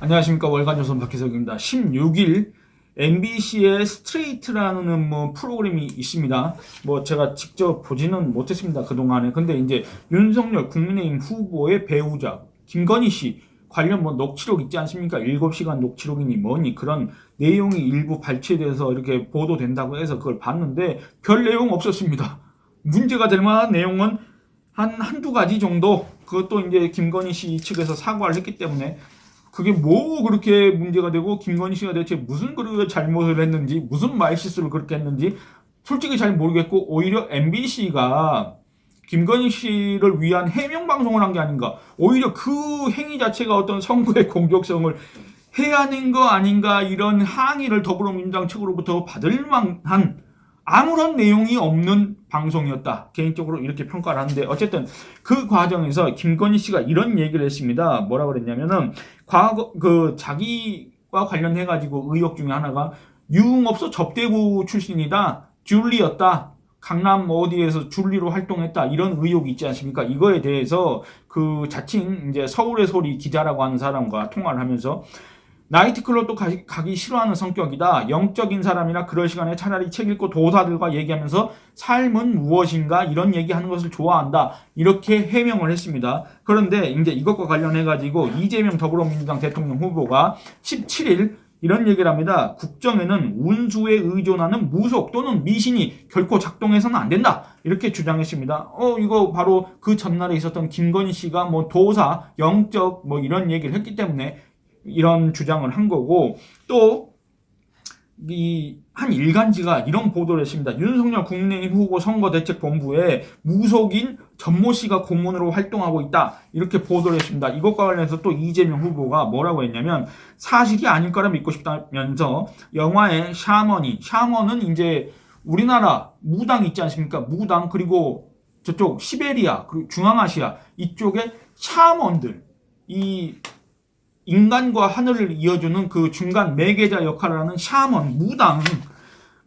안녕하십니까. 월간조선 박희석입니다. 16일 MBC의 스트레이트라는 프로그램이 있습니다. 제가 직접 보지는 못했습니다. 그동안에. 근데 이제 윤석열 국민의힘 후보의 배우자 김건희 씨 관련 녹취록 있지 않습니까? 7시간 녹취록이니 뭐니 그런 내용이 일부 발췌돼서 이렇게 보도된다고 해서 그걸 봤는데 별 내용 없었습니다. 문제가 될 만한 내용은 한두 가지 정도, 그것도 이제 김건희 씨 측에서 사과를 했기 때문에 그게 뭐 그렇게 문제가 되고 김건희 씨가 대체 무슨 그렇게 잘못을 했는지, 무슨 말실수를 그렇게 했는지 솔직히 잘 모르겠고, 오히려 MBC가 김건희 씨를 위한 해명 방송을 한 게 아닌가, 오히려 그 행위 자체가 어떤 선거의 공격성을 해야 하는 거 아닌가, 이런 항의를 더불어민주당 측으로부터 받을 만한 아무런 내용이 없는 방송이었다. 개인적으로 이렇게 평가를 하는데, 어쨌든 그 과정에서 김건희 씨가 이런 얘기를 했습니다. 뭐라 그랬냐면은, 과거 자기와 관련해 가지고 의혹 중에 하나가 유흥업소 접대부 출신이다, 줄리였다, 강남 어디에서 줄리로 활동했다, 이런 의혹이 있지 않습니까? 이거에 대해서 그 자칭 이제 서울의 소리 기자라고 하는 사람과 통화를 하면서, 나이트클럽도 가기 싫어하는 성격이다, 영적인 사람이나 그럴 시간에 차라리 책 읽고 도사들과 얘기하면서 삶은 무엇인가 이런 얘기하는 것을 좋아한다, 이렇게 해명을 했습니다. 그런데 이제 이것과 관련해 가지고 이재명 더불어민주당 대통령 후보가 17일 이런 얘기를 합니다. 국정에는 운수에 의존하는 무속 또는 미신이 결코 작동해서는 안 된다, 이렇게 주장했습니다. 이거 바로 그 전날에 있었던 김건희 씨가 도사, 영적 이런 얘기를 했기 때문에 이런 주장을 한 거고, 또 이 한 일간지가 이런 보도를 했습니다. 윤석열 국민의힘 후보 선거대책본부에 무속인 전모 씨가 고문으로 활동하고 있다, 이렇게 보도를 했습니다. 이것과 관련해서 또 이재명 후보가 뭐라고 했냐면, 사실이 아닐 거라 믿고 싶다면서 영화의 샤먼은 이제 우리나라 무당 있지 않습니까? 무당, 그리고 저쪽 시베리아, 그리고 중앙아시아 이쪽에 샤먼들, 이 인간과 하늘을 이어주는 그 중간 매개자 역할을 하는 샤먼,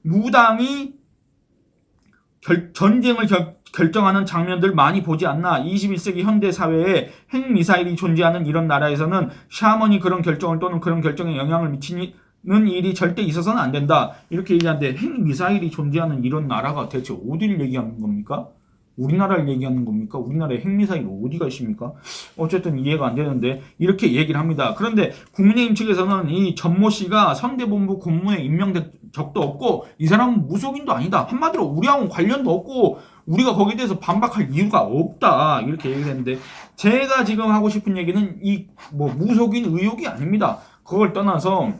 무당이 전쟁을 결정하는 장면들 많이 보지 않나. 21세기 현대 사회에 핵미사일이 존재하는 이런 나라에서는 샤먼이 그런 결정을 또는 그런 결정에 영향을 미치는 일이 절대 있어서는 안 된다, 이렇게 얘기하는데, 핵미사일이 존재하는 이런 나라가 대체 어디를 얘기하는 겁니까? 우리나라를 얘기하는 겁니까? 우리나라에 핵미사일 어디가 있습니까? 어쨌든 이해가 안 되는데 이렇게 얘기를 합니다. 그런데 국민의힘 측에서는 이 전모 씨가 선대본부 고문에 임명된 적도 없고 이 사람은 무속인도 아니다, 한마디로 우리하고는 관련도 없고 우리가 거기에 대해서 반박할 이유가 없다, 이렇게 얘기를 했는데, 제가 지금 하고 싶은 얘기는 이 무속인 의혹이 아닙니다. 그걸 떠나서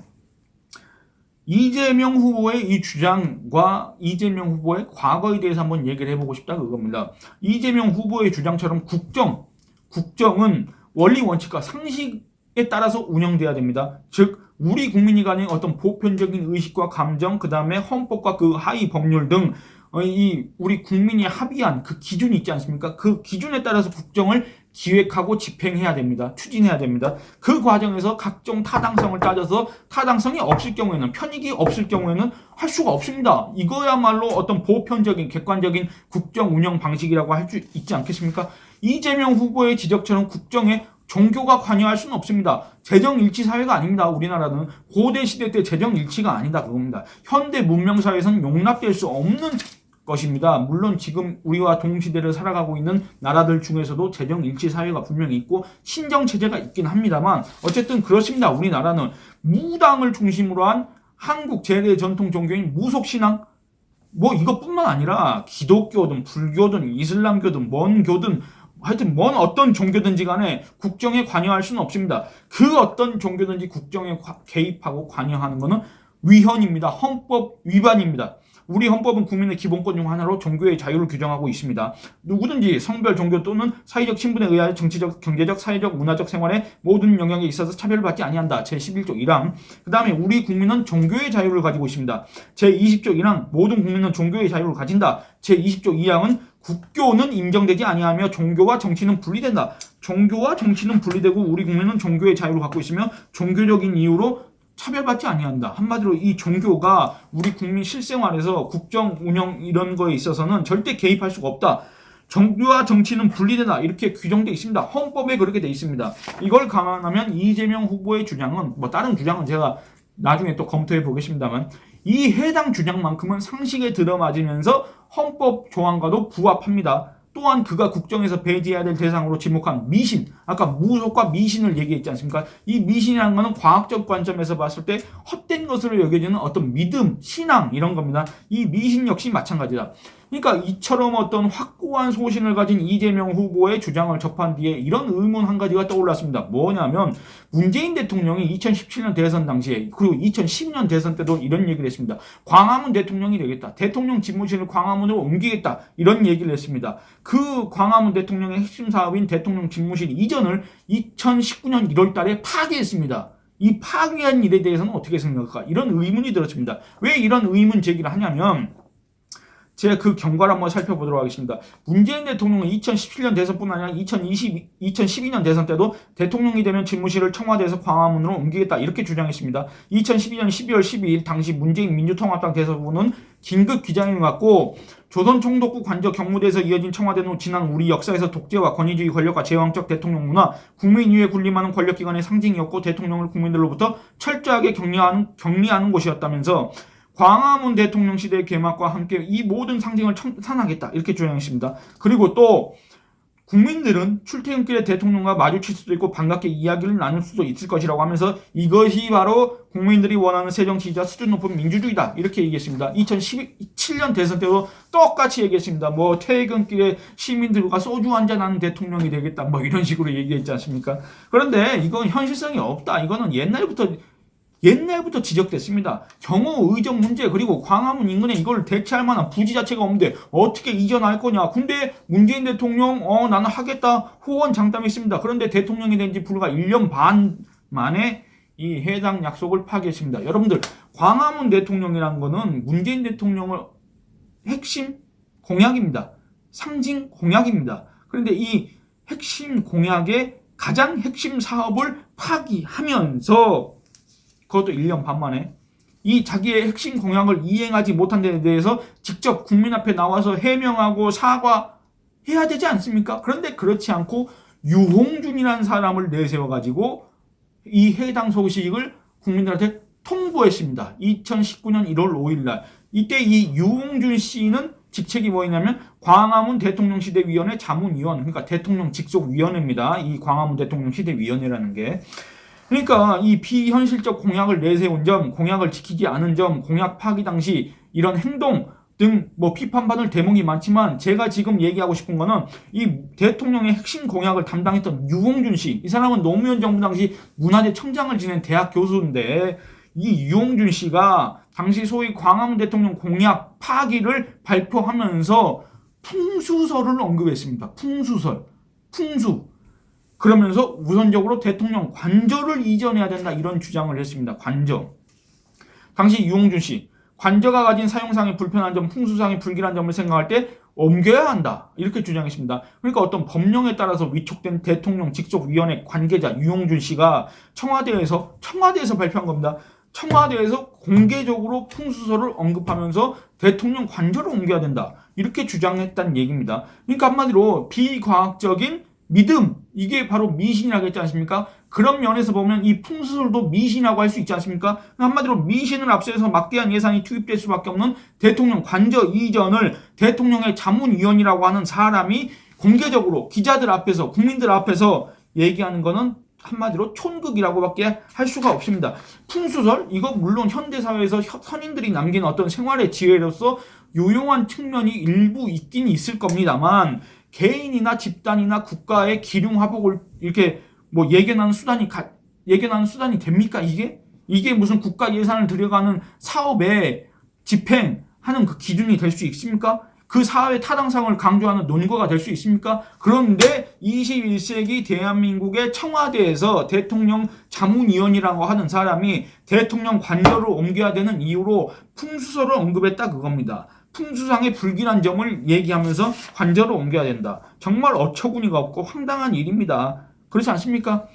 이재명 후보의 이 주장과 이재명 후보의 과거에 대해서 한번 얘기를 해보고 싶다, 그겁니다. 이재명 후보의 주장처럼 국정은 원리 원칙과 상식에 따라서 운영돼야 됩니다. 즉 우리 국민이 가진 어떤 보편적인 의식과 감정, 그 다음에 헌법과 그 하위 법률 등 이 우리 국민이 합의한 그 기준이 있지 않습니까? 그 기준에 따라서 국정을 기획하고 집행해야 됩니다. 추진해야 됩니다. 그 과정에서 각종 타당성을 따져서 타당성이 없을 경우에는, 편익이 없을 경우에는 할 수가 없습니다. 이거야말로 어떤 보편적인 객관적인 국정 운영 방식이라고 할 수 있지 않겠습니까? 이재명 후보의 지적처럼 국정에 종교가 관여할 수는 없습니다. 재정일치 사회가 아닙니다. 우리나라는 고대 시대 때 재정일치가 아니다, 그겁니다. 현대 문명사회에서는 용납될 수 없는 것입니다. 물론 지금 우리와 동시대를 살아가고 있는 나라들 중에서도 재정일치 사회가 분명히 있고 신정체제가 있긴 합니다만, 어쨌든 그렇습니다. 우리나라는 무당을 중심으로 한 한국 제대 전통 종교인 무속신앙, 이것뿐만 아니라 기독교든 불교든 이슬람교든 뭔 교든 하여튼 어떤 종교든지 간에 국정에 관여할 수는 없습니다. 그 어떤 종교든지 국정에 개입하고 관여하는 것은 위헌입니다. 헌법 위반입니다. 우리 헌법은 국민의 기본권 중 하나로 종교의 자유를 규정하고 있습니다. 누구든지 성별, 종교 또는 사회적 신분에 의하여 정치적, 경제적, 사회적, 문화적 생활의 모든 영역에 있어서 차별을 받지 아니한다. 제11조 1항. 그 다음에 우리 국민은 종교의 자유를 가지고 있습니다. 제20조 1항. 모든 국민은 종교의 자유를 가진다. 제20조 2항은 국교는 인정되지 아니하며 종교와 정치는 분리된다. 종교와 정치는 분리되고 우리 국민은 종교의 자유를 갖고 있으며 종교적인 이유로 차별받지 아니한다. 한마디로 이 종교가 우리 국민 실생활에서 국정 운영 이런 거에 있어서는 절대 개입할 수가 없다. 정부와 정치는 분리되다 이렇게 규정되어 있습니다. 헌법에 그렇게 되어 있습니다. 이걸 감안하면 이재명 후보의 주장은 뭐 다른 주장은 제가 나중에 또 검토해 보겠습니다만 이 해당 주장만큼은 상식에 들어맞으면서 헌법 조항과도 부합합니다. 또한 그가 국정에서 배제해야 될 대상으로 지목한 미신, 아까 무속과 미신을 얘기했지 않습니까? 이 미신이라는 것은 과학적 관점에서 봤을 때 헛된 것으로 여겨지는 어떤 믿음, 신앙 이런 겁니다. 이 미신 역시 마찬가지다. 그러니까 이처럼 어떤 확고한 소신을 가진 이재명 후보의 주장을 접한 뒤에 이런 의문 한 가지가 떠올랐습니다. 뭐냐면 문재인 대통령이 2017년 대선 당시에 그리고 2012년 대선 때도 이런 얘기를 했습니다. 광화문 대통령이 되겠다. 대통령 집무실을 광화문으로 옮기겠다. 이런 얘기를 했습니다. 그 광화문 대통령의 핵심 사업인 대통령 집무실 이전을 2019년 1월 달에 파기했습니다. 이 파기한 일에 대해서는 어떻게 생각할까? 이런 의문이 들었습니다. 왜 이런 의문 제기를 하냐면 제가 그 경과를 한번 살펴보도록 하겠습니다. 문재인 대통령은 2017년 대선뿐 아니라 2012년 대선 때도 대통령이 되면 집무실을 청와대에서 광화문으로 옮기겠다 이렇게 주장했습니다. 2012년 12월 12일 당시 문재인 민주통합당 대선후보는 긴급 기자회견을 갖고 조선 총독부 관저 경무대에서 이어진 청와대는 지난 우리 역사에서 독재와 권위주의 권력과 제왕적 대통령 문화, 국민 위에 군림하는 권력기관의 상징이었고 대통령을 국민들로부터 철저하게 격리하는 곳이었다면서 광화문 대통령 시대의 개막과 함께 이 모든 상징을 청산하겠다 이렇게 주장했습니다. 그리고 또 국민들은 출퇴근길에 대통령과 마주칠 수도 있고 반갑게 이야기를 나눌 수도 있을 것이라고 하면서 이것이 바로 국민들이 원하는 새정치이자 수준 높은 민주주의다 이렇게 얘기했습니다. 2017년 대선 때도 똑같이 얘기했습니다. 뭐 퇴근길에 시민들과 소주 한잔하는 대통령이 되겠다 뭐 이런 식으로 얘기했지 않습니까? 그런데 이건 현실성이 없다. 이거는 옛날부터 지적됐습니다. 경호 의정 문제 그리고 광화문 인근에 이걸 대체할 만한 부지 자체가 없는데 어떻게 이전할 거냐. 근데 문재인 대통령 나는 하겠다 호언장담했습니다. 그런데 대통령이 된 지 불과 1년 반 만에 이 해당 약속을 파기했습니다. 여러분들 광화문 대통령이라는 거는 문재인 대통령의 핵심 공약입니다. 상징 공약입니다. 그런데 이 핵심 공약의 가장 핵심 사업을 파기하면서 그것도 1년 반 만에 이 자기의 핵심 공약을 이행하지 못한 데 대해서 직접 국민 앞에 나와서 해명하고 사과해야 되지 않습니까? 그런데 그렇지 않고 유홍준이라는 사람을 내세워가지고 이 해당 소식을 국민들한테 통보했습니다. 2019년 1월 5일 날. 이때 이 유홍준 씨는 직책이 뭐였냐면 광화문 대통령 시대위원회 자문위원, 그러니까 대통령 직속위원회입니다. 이 광화문 대통령 시대위원회라는 게. 그러니까 이 비현실적 공약을 내세운 점, 공약을 지키지 않은 점, 공약 파기 당시 이런 행동 등 뭐 비판받을 대목이 많지만 제가 지금 얘기하고 싶은 거는 이 대통령의 핵심 공약을 담당했던 유홍준 씨, 이 사람은 노무현 정부 당시 문화재 청장을 지낸 대학 교수인데 이 유홍준 씨가 당시 소위 광화문 대통령 공약 파기를 발표하면서 풍수설을 언급했습니다. 풍수. 그러면서 우선적으로 대통령 관저를 이전해야 된다 이런 주장을 했습니다. 관저. 당시 유홍준 씨, 관저가 가진 사용상의 불편한 점, 풍수상의 불길한 점을 생각할 때 옮겨야 한다 이렇게 주장했습니다. 그러니까 어떤 법령에 따라서 위촉된 대통령 직속위원회 관계자 유홍준 씨가 청와대에서 발표한 겁니다. 청와대에서 공개적으로 풍수설을 언급하면서 대통령 관저를 옮겨야 된다 이렇게 주장했다는 얘기입니다. 그러니까 한마디로 비과학적인 믿음, 이게 바로 미신이라고 했지 않습니까? 그런 면에서 보면 이 풍수설도 미신이라고 할 수 있지 않습니까? 한마디로 미신을 앞세워서 막대한 예산이 투입될 수밖에 없는 대통령 관저 이전을 대통령의 자문위원이라고 하는 사람이 공개적으로 기자들 앞에서 국민들 앞에서 얘기하는 거는 한마디로 촌극이라고밖에 할 수가 없습니다. 풍수설, 이거 물론 현대사회에서 선인들이 남긴 어떤 생활의 지혜로서 유용한 측면이 일부 있긴 있을 겁니다만 개인이나 집단이나 국가의 기륭화복을 이렇게 뭐 예견하는 수단이 됩니까? 이게 무슨 국가 예산을 들여가는 사업에 집행하는 그 기준이 될 수 있습니까? 그 사회 타당성을 강조하는 논거가 될 수 있습니까? 그런데 21세기 대한민국의 청와대에서 대통령 자문위원이라고 하는 사람이 대통령 관저를 옮겨야 되는 이유로 풍수설을 언급했다 그겁니다. 풍수상의 불길한 점을 얘기하면서 관저를 옮겨야 된다. 정말 어처구니가 없고 황당한 일입니다. 그렇지 않습니까?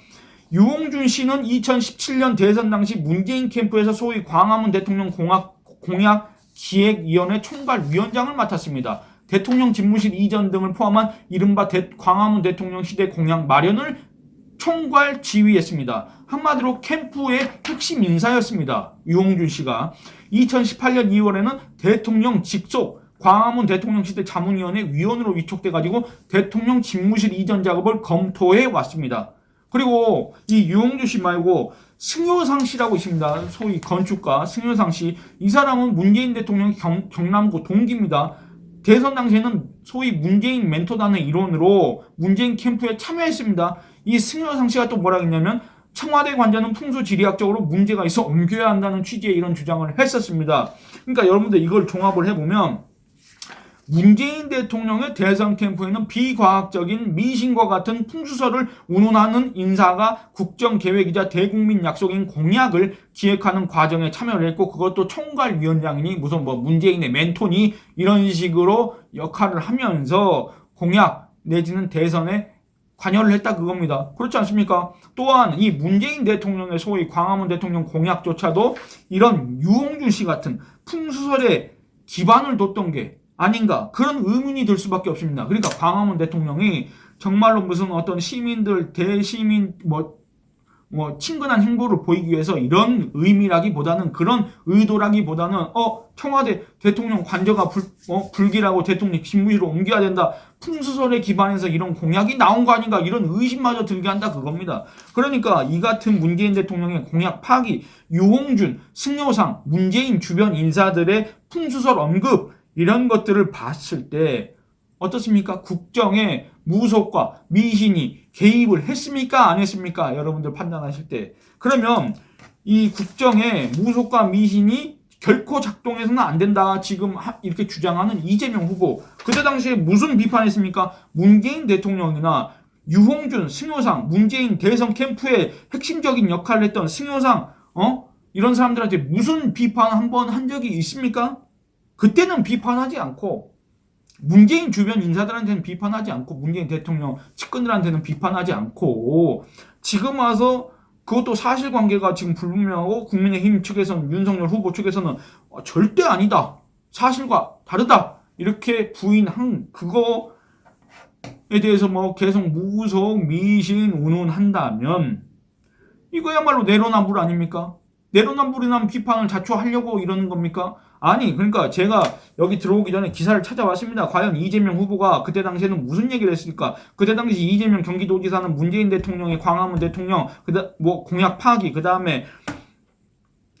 유홍준 씨는 2017년 대선 당시 문재인 캠프에서 소위 광화문 대통령 공약 기획위원회 총괄위원장을 맡았습니다. 대통령 집무실 이전 등을 포함한 이른바 광화문 대통령 시대 공약 마련을 총괄 지휘했습니다. 한마디로 캠프의 핵심 인사였습니다. 유홍준 씨가 2018년 2월에는 대통령 직속 광화문 대통령 시대 자문위원회 위원으로 위촉돼가지고 대통령 집무실 이전 작업을 검토해 왔습니다. 그리고 이 유홍준 씨 말고 승효상 씨라고 있습니다. 소위 건축가 승효상 씨. 이 사람은 문재인 대통령 경남고 동기입니다. 대선 당시에는 소위 문재인 멘토단의 일원으로 문재인 캠프에 참여했습니다. 이 승효상 씨가 또 뭐라 했냐면 청와대 관저는 풍수지리학적으로 문제가 있어 옮겨야 한다는 취지의 이런 주장을 했었습니다. 그러니까 여러분들 이걸 종합을 해보면 문재인 대통령의 대선 캠프에는 비과학적인 미신과 같은 풍수설을 운운하는 인사가 국정계획이자 대국민 약속인 공약을 기획하는 과정에 참여를 했고 그것도 총괄위원장이니 무슨 뭐 문재인의 멘토니 이런 식으로 역할을 하면서 공약 내지는 대선에 관여를 했다 그겁니다. 그렇지 않습니까? 또한 이 문재인 대통령의 소위 광화문 대통령 공약조차도 이런 유홍준 씨 같은 풍수설에 기반을 뒀던 게 아닌가 그런 의문이 들 수밖에 없습니다. 그러니까 광화문 대통령이 정말로 무슨 어떤 시민들 대시민 친근한 행보를 보이기 위해서 이런 의미라기보다는 그런 의도라기보다는 청와대 대통령 관저가 불길하고 대통령 집무실로 옮겨야 된다. 풍수설에 기반해서 이런 공약이 나온 거 아닌가 이런 의심마저 들게 한다 그겁니다. 그러니까 이 같은 문재인 대통령의 공약 파기, 유홍준, 승효상, 문재인 주변 인사들의 풍수설 언급 이런 것들을 봤을 때 어떻습니까? 국정에 무속과 미신이 개입을 했습니까? 안 했습니까? 여러분들 판단하실 때. 그러면 이 국정에 무속과 미신이 결코 작동해서는 안 된다. 지금 이렇게 주장하는 이재명 후보. 그때 당시에 무슨 비판했습니까? 문재인 대통령이나 유홍준, 승효상, 문재인 대선 캠프의 핵심적인 역할을 했던 승효상, 이런 사람들한테 무슨 비판 한번 한 적이 있습니까? 그때는 비판하지 않고 문재인 주변 인사들한테는 비판하지 않고 문재인 대통령 측근들한테는 비판하지 않고 지금 와서 그것도 사실관계가 지금 불분명하고 국민의힘 측에서는 윤석열 후보 측에서는 절대 아니다. 사실과 다르다. 이렇게 부인한 그거에 대해서 계속 무속, 미신, 운운한다면 이거야말로 내로남불 아닙니까? 내로남불이란 비판을 자초하려고 이러는 겁니까? 아니 그러니까 제가 여기 들어오기 전에 기사를 찾아봤습니다. 과연 이재명 후보가 그때 당시에는 무슨 얘기를 했을까? 그때 당시 이재명 경기도지사는 문재인 대통령의 광화문 대통령 공약 파기 그 다음에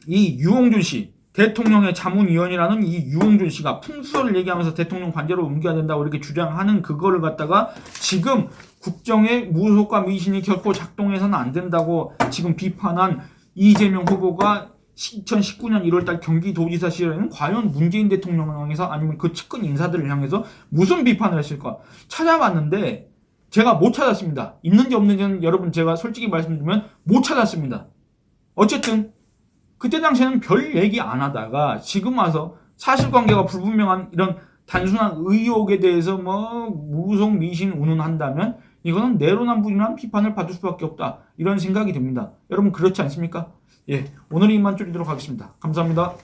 이 유홍준 씨 대통령의 자문위원이라는 이 유홍준 씨가 풍수설을 얘기하면서 대통령 관저로 옮겨야 된다고 이렇게 주장하는 그거를 갖다가 지금 국정의 무속과 미신이 결코 작동해서는 안 된다고 지금 비판한 이재명 후보가 2019년 1월달 경기도지사 시절에는 과연 문재인 대통령을 향해서 아니면 그 측근 인사들을 향해서 무슨 비판을 했을까? 찾아봤는데 제가 못 찾았습니다. 있는지 없는지는 여러분 제가 솔직히 말씀드리면 못 찾았습니다. 어쨌든 그때 당시에는 별 얘기 안 하다가 지금 와서 사실관계가 불분명한 이런 단순한 의혹에 대해서 무속 미신 운운한다면 이거는 내로남불이라는 비판을 받을 수밖에 없다. 이런 생각이 듭니다. 여러분 그렇지 않습니까? 예, 오늘은 이만 줄이도록 하겠습니다. 감사합니다.